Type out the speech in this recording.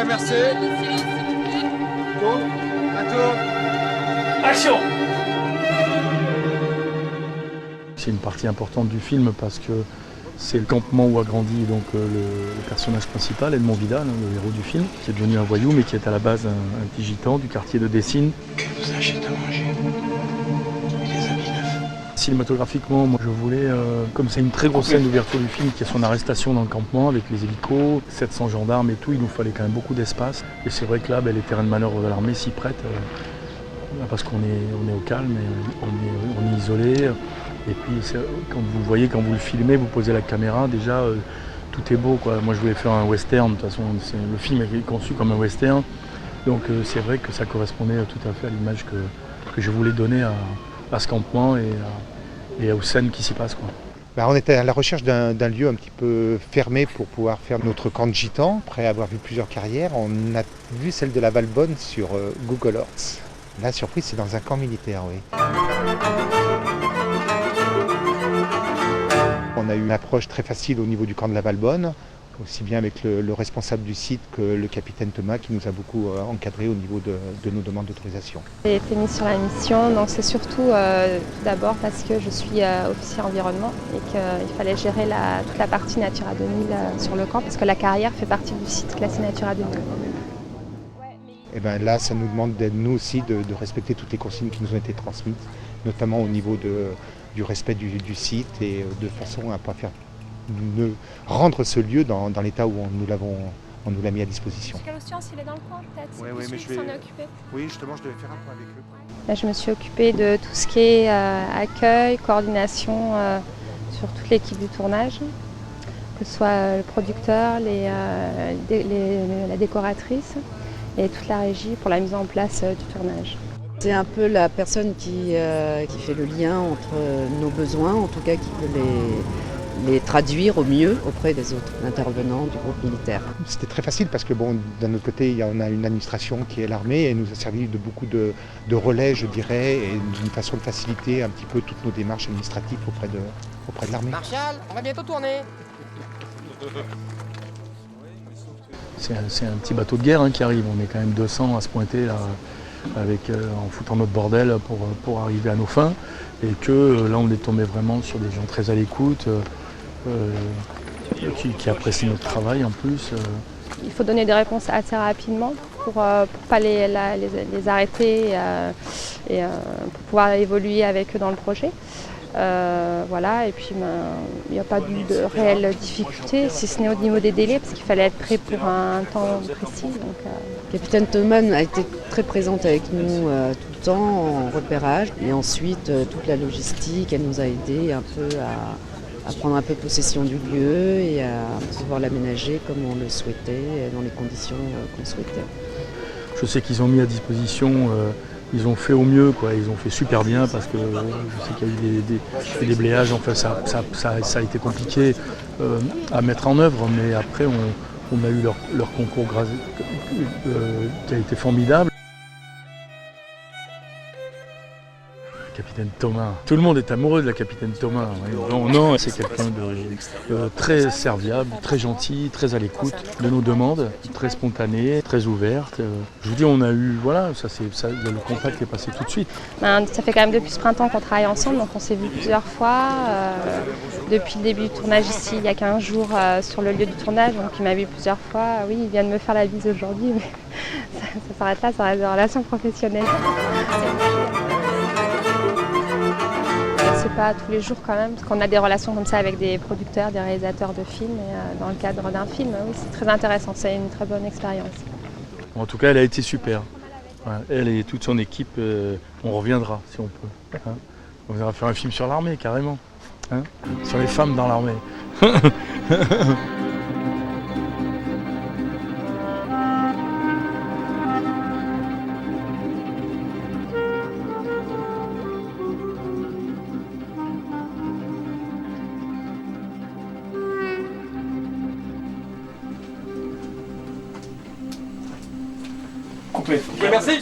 Ouais, merci. Tourne. Un tour. Action! C'est une partie importante du film parce que c'est le campement où a grandi donc, le personnage principal, Edmond Vidal, hein, le héros du film, qui est devenu un voyou mais qui est à la base un petit gitan du quartier de Dessines. Vous achetez à manger. Et les habits neufs. Cinématographiquement, moi je voulais, comme c'est une très grosse scène d'ouverture du film, qui est son arrestation dans le campement avec les hélicos, 700 gendarmes et tout, il nous fallait quand même beaucoup d'espace. Et c'est vrai que là, les terrains de manœuvre de l'armée s'y prêtent, parce qu'on est au calme, et on est isolé. Et puis quand vous voyez, quand vous le filmez, vous posez la caméra, déjà tout est beau, quoi. Moi je voulais faire un western, de toute façon le film est conçu comme un western. Donc c'est vrai que ça correspondait tout à fait à l'image que je voulais donner à ce campement et aux scènes qui s'y passent, quoi. On était à la recherche d'un lieu un petit peu fermé pour pouvoir faire notre camp de gitans. Après avoir vu plusieurs carrières, on a vu celle de la Valbonne sur Google Earth. La surprise, c'est dans un camp militaire, oui. On a eu une approche très facile au niveau du camp de la Valbonne, aussi bien avec le responsable du site que le capitaine Thomas qui nous a beaucoup encadré au niveau de nos demandes d'autorisation. J'ai été mise sur la mission, donc c'est surtout tout d'abord parce que je suis officier environnement et qu'il fallait gérer toute la partie Natura 2000 sur le camp parce que la carrière fait partie du site classé Natura 2000. Et là, ça nous demande d'être nous aussi de respecter toutes les consignes qui nous ont été transmises, notamment au niveau du respect du site et de façon à ne pas rendre ce lieu dans l'état où on nous l'a mis à disposition. Il est dans le coin peut-être. Oui, mais je vais s'en occuper. Oui, justement, je devais faire un point avec eux. Là, je me suis occupée de tout ce qui est accueil, coordination sur toute l'équipe du tournage, que ce soit le producteur, la décoratrice et toute la régie pour la mise en place du tournage. C'est un peu la personne qui fait le lien entre nos besoins, en tout cas qui peut les traduire au mieux auprès des autres intervenants du groupe militaire. C'était très facile parce que d'un autre côté, on a une administration qui est l'armée et nous a servi de beaucoup de relais, je dirais, et d'une façon de faciliter un petit peu toutes nos démarches administratives auprès de l'armée. Martial, on va bientôt tourner. C'est un petit bateau de guerre qui arrive, on est quand même 200 à se pointer là, en foutant notre bordel pour arriver à nos fins, et que là on est tombé vraiment sur des gens très à l'écoute, qui apprécient notre travail en plus. Il faut donner des réponses assez rapidement pour ne pas les arrêter et pour pouvoir évoluer avec eux dans le projet. Voilà, et puis il n'y a pas eu de réelle difficulté, si ce n'est au niveau des délais, parce qu'il fallait être prêt pour un temps précis. Capitaine Thomas a été très présente avec nous tout le temps en repérage, et ensuite toute la logistique, elle nous a aidé un peu à prendre un peu possession du lieu et à pouvoir l'aménager comme on le souhaitait, dans les conditions qu'on souhaitait. Je sais qu'ils ont mis à disposition, ils ont fait au mieux, quoi. Ils ont fait super bien parce que je sais qu'il y a eu des bléages, enfin ça a été compliqué à mettre en œuvre, mais après on a eu leur concours qui a été formidable. Capitaine Thomas. Tout le monde est amoureux de la capitaine Thomas. Non, c'est quelqu'un de très serviable, très gentil, très à l'écoute de nos demandes, très spontané, très ouverte. Je vous dis, on a eu, voilà, le contact est passé tout de suite. Ça fait quand même depuis ce printemps qu'on travaille ensemble, donc on s'est vu plusieurs fois. Depuis le début du tournage ici, il y a 15 jours sur le lieu du tournage, donc il m'a vu plusieurs fois. Oui, il vient de me faire la bise aujourd'hui, mais ça s'arrête là, ça reste des relations professionnelles. C'est pas tous les jours quand même, parce qu'on a des relations comme ça avec des producteurs, des réalisateurs de films, et dans le cadre d'un film, oui, c'est très intéressant, c'est une très bonne expérience. En tout cas, elle a été super. Elle et toute son équipe, on reviendra si on peut. On viendra faire un film sur l'armée, carrément. Sur les femmes dans l'armée. Coupé. Ok, merci.